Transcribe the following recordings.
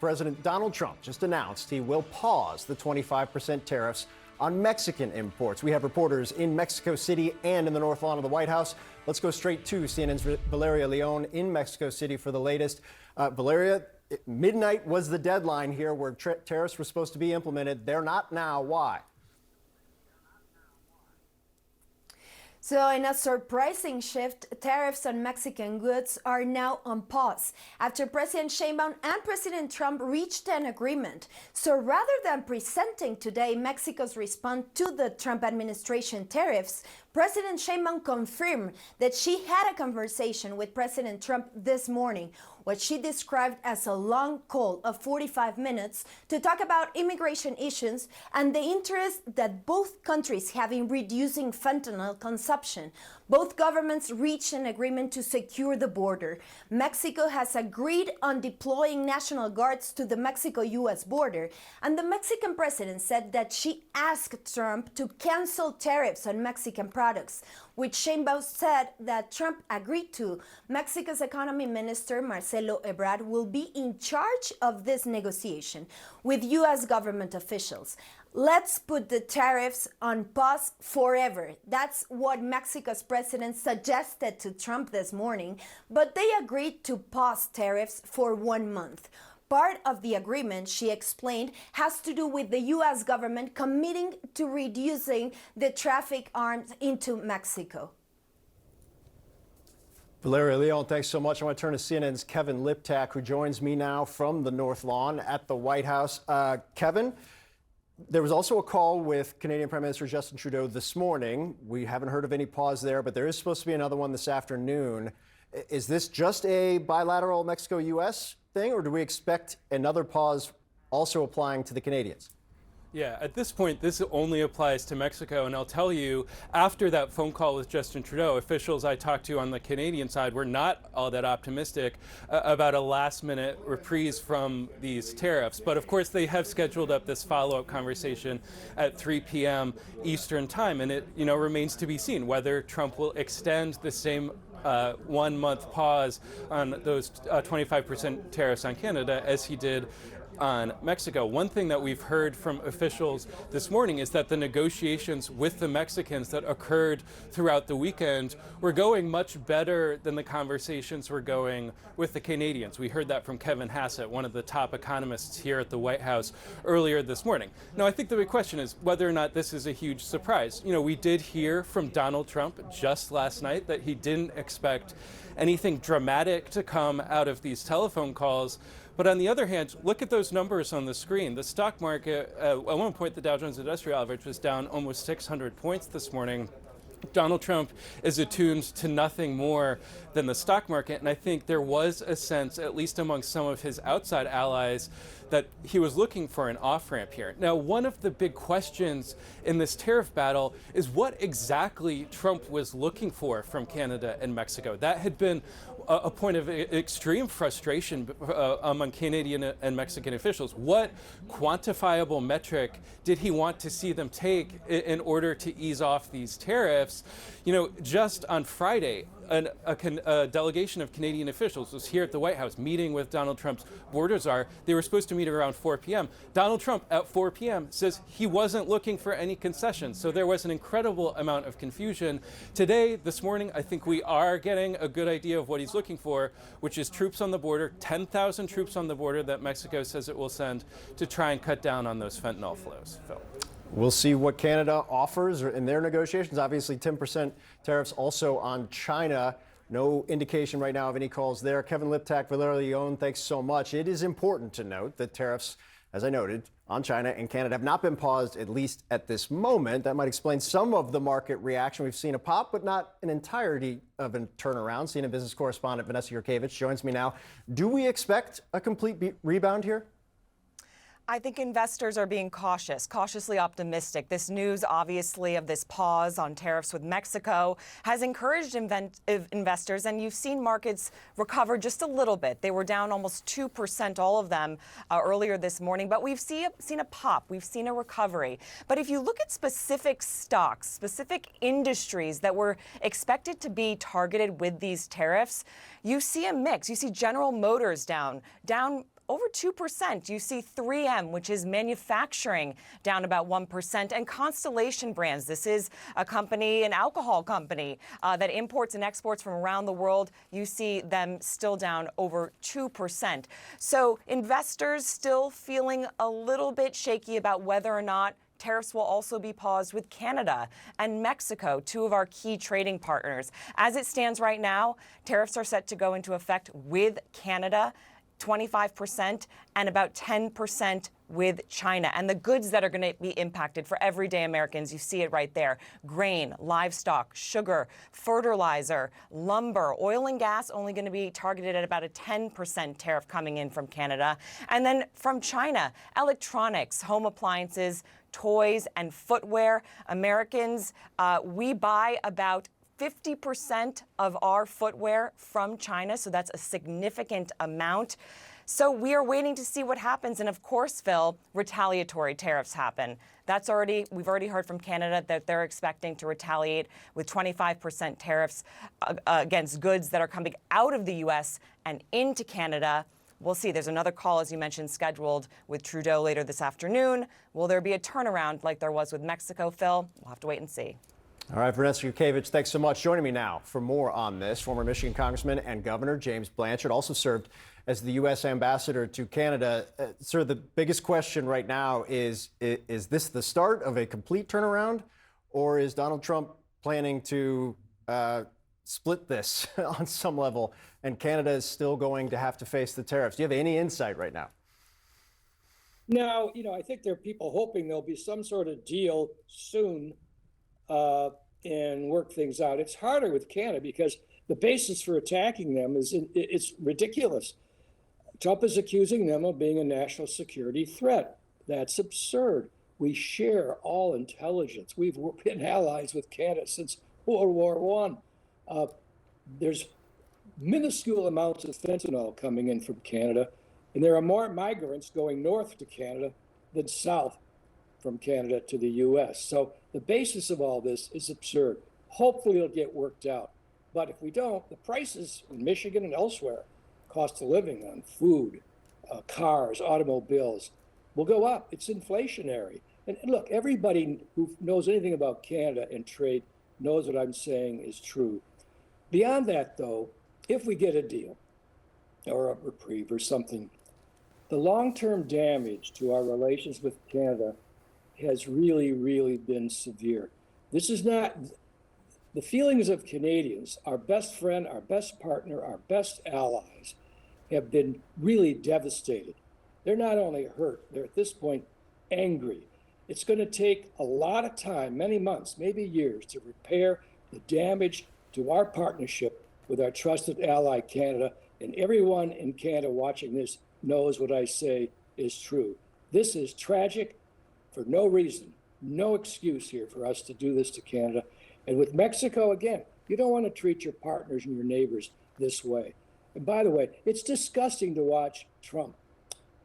President Donald Trump just announced he will pause the 25% tariffs on Mexican imports. We have reporters in Mexico City and in the North Lawn of the White House. Let's go straight to CNN's Valeria Leon in Mexico City for the latest. Valeria, midnight was the deadline here where tariffs were supposed to be implemented. They're not now. Why? So in a surprising shift, tariffs on Mexican goods are now on pause after President Sheinbaum and President Trump reached an agreement. So rather than presenting today Mexico's response to the Trump administration tariffs, President Sheinbaum confirmed that she had a conversation with President Trump this morning, what she described as a long call of 45 minutes to talk about immigration issues and the interest that both countries have in reducing fentanyl consumption. Both governments reached an agreement to secure the border. Mexico has agreed on deploying National Guards to the Mexico-U.S. border, and the Mexican president said that she asked Trump to cancel tariffs on Mexican products, which Sheinbaum said that Trump agreed to. Mexico's economy minister, Marcelo Ebrard, will be in charge of this negotiation with U.S. government officials. Let's put the tariffs on pause forever. That's what Mexico's president suggested to Trump this morning, but they agreed to pause tariffs for 1 month. Part of the agreement, she explained, has to do with the U.S. government committing to reducing the traffic arms into Mexico. Valeria Leon, thanks so much. I want to turn to CNN's Kevin Liptak, who joins me now from the North Lawn at the White House. Kevin, there was also a call with Canadian Prime Minister Justin Trudeau this morning. We haven't heard of any pause there, but there is supposed to be another one this afternoon. Is this just a bilateral Mexico-U.S. thing, or do we expect another pause also applying to the Canadians? Yeah, at this point, this only applies to Mexico. And I'll tell you, after that phone call with Justin Trudeau, officials I talked to on the Canadian side were not all that optimistic about a last-minute reprise from these tariffs. But of course, they have scheduled up this follow-up conversation at 3 p.m. Eastern time. And it remains to be seen whether Trump will extend the same 1 month pause on those 25% tariffs on Canada as he did on Mexico. One thing that we've heard from officials this morning is that the negotiations with the Mexicans that occurred throughout the weekend were going much better than the conversations were going with the Canadians. We heard that from Kevin Hassett, one of the top economists here at the White House earlier this morning. Now, I think the big question is whether or not this is a huge surprise. We did hear from Donald Trump just last night that he didn't expect anything dramatic to come out of these telephone calls. But on the other hand, look at those numbers on the screen. The stock market, at one point, the Dow Jones Industrial Average was down almost 600 points this morning. Donald Trump is attuned to nothing more than the stock market. And I think there was a sense, at least among some of his outside allies, that he was looking for an off-ramp here. Now, one of the big questions in this tariff battle is what exactly Trump was looking for from Canada and Mexico. That had been a point of extreme frustration among Canadian and Mexican officials. What quantifiable metric did he want to see them take in order to ease off these tariffs? Just on Friday, a delegation of Canadian officials was here at the White House meeting with Donald Trump's border czar. They were supposed to meet around 4 p.m. Donald Trump at 4 p.m. says he wasn't looking for any concessions. So there was an incredible amount of confusion. Today, this morning, I think we are getting a good idea of what he's looking for, which is troops on the border, 10,000 troops on the border that Mexico says it will send to try and cut down on those fentanyl flows. Phil. We'll see what Canada offers in their negotiations. Obviously, 10% tariffs also on China. No indication right now of any calls there. Kevin Liptak, Valeria Leon, thanks so much. It is important to note that tariffs, as I noted, on China and Canada have not been paused, at least at this moment. That might explain some of the market reaction. We've seen a pop, but not an entirety of a turnaround. CNN business correspondent Vanessa Yurkevich joins me now. Do we expect a complete rebound here? I think investors are being cautiously optimistic. This news, obviously, of this pause on tariffs with Mexico has encouraged investors, and you've seen markets recover just a little bit. They were down almost 2%, all of them, earlier this morning, but we've seen a pop. We've seen a recovery. But if you look at specific stocks, specific industries that were expected to be targeted with these tariffs, you see a mix. You see General Motors down over 2%. You see 3M, which is manufacturing, down about 1%, and Constellation Brands. This is a company, an alcohol company that imports and exports from around the world. You see them still down over 2%. So investors still feeling a little bit shaky about whether or not tariffs will also be paused with Canada and Mexico, two of our key trading partners. As it stands right now, tariffs are set to go into effect with Canada, 25%, and about 10% with China. And the goods that are going to be impacted for everyday Americans, you see it right there: grain, livestock, sugar, fertilizer, lumber, oil and gas, only going to be targeted at about a 10% tariff coming in from Canada. And then from China, electronics, home appliances, toys, and footwear. Americans, we buy about 50% of our footwear from China, so that's a significant amount. So we are waiting to see what happens. And of course, Phil, retaliatory tariffs happen. We've already heard from Canada that they're expecting to retaliate with 25% tariffs against goods that are coming out of the U.S. and into Canada. We'll see. There's another call, as you mentioned, scheduled with Trudeau later this afternoon. Will there be a turnaround like there was with Mexico, Phil? We'll have to wait and see. All right, Vanessa Yurkevich, thanks so much. Joining me now for more on this, former Michigan Congressman and Governor James Blanchard, also served as the U.S. ambassador to Canada. Sir, the biggest question right now is this the start of a complete turnaround, or is Donald Trump planning to split this on some level, and Canada is still going to have to face the tariffs? Do you have any insight right now? No, I think there are people hoping there'll be some sort of deal soon and work things out. It's harder with Canada because the basis for attacking them it's ridiculous. Trump is accusing them of being a national security threat. That's absurd. We share all intelligence. We've been allies with Canada since World War I. There's minuscule amounts of fentanyl coming in from Canada, and there are more migrants going north to Canada than south from Canada to the U.S. So the basis of all this is absurd. Hopefully it'll get worked out. But if we don't, the prices in Michigan and elsewhere, cost of living on food, cars, automobiles, will go up. It's inflationary. And look, everybody who knows anything about Canada and trade knows what I'm saying is true. Beyond that, though, if we get a deal or a reprieve or something, the long-term damage to our relations with Canada has really, really been severe. This is not the feelings of Canadians. Our best friend, our best partner, our best allies have been really devastated. They're not only hurt, they're at this point angry. It's going to take a lot of time, many months, maybe years, to repair the damage to our partnership with our trusted ally, Canada. And everyone in Canada watching this knows what I say is true. This is tragic for no reason, no excuse here for us to do this to Canada. And with Mexico, again, you don't want to treat your partners and your neighbors this way. And by the way, it's disgusting to watch Trump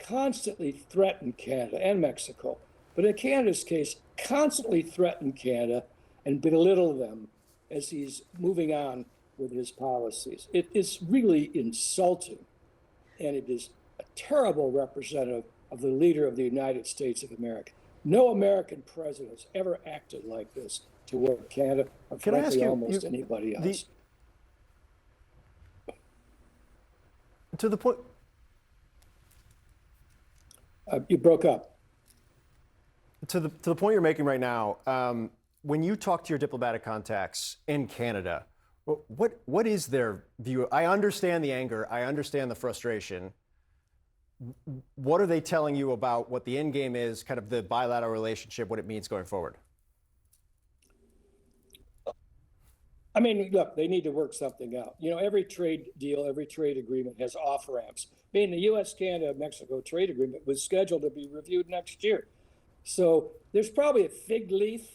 constantly threaten Canada and Mexico, but in Canada's case, constantly threaten Canada and belittle them as he's moving on with his policies. It is really insulting, and it is a terrible representative of the leader of the United States of America. No American president has ever acted like this toward Canada, or Can I ask frankly, you, almost anybody else. To the point. You broke up. To the point you're making right now, when you talk to your diplomatic contacts in Canada, what is their view? I understand the anger. I understand the frustration. What are they telling you about what the end game is, kind of the bilateral relationship, what it means going forward? I mean, look, they need to work something out. Every trade deal, every trade agreement has off ramps. I mean, the U.S., Canada, Mexico trade agreement was scheduled to be reviewed next year. So there's probably a fig leaf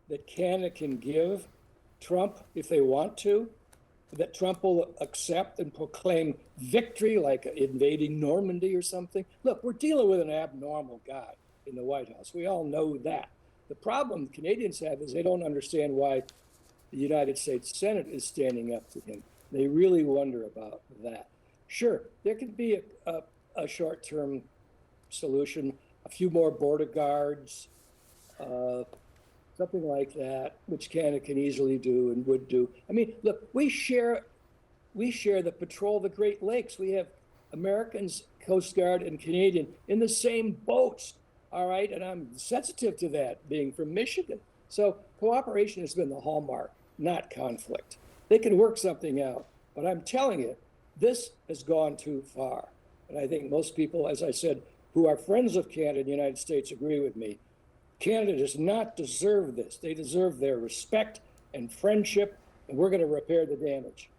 that Canada can give Trump if they want to, that Trump will accept and proclaim victory, like invading Normandy or something. Look, we're dealing with an abnormal guy in the White House. We all know that. The problem Canadians have is they don't understand why the United States Senate is standing up to him. They really wonder about that. Sure, there could be a a short-term solution, a few more border guards, something like that, which Canada can easily do and would do. I mean, look, we share the patrol of the Great Lakes. We have Americans, Coast Guard, and Canadian in the same boats. All right, and I'm sensitive to that, being from Michigan. So cooperation has been the hallmark, not conflict. They can work something out, but I'm telling you, this has gone too far. And I think most people, as I said, who are friends of Canada and the United States agree with me. Canada does not deserve this. They deserve their respect and friendship, and we're going to repair the damage.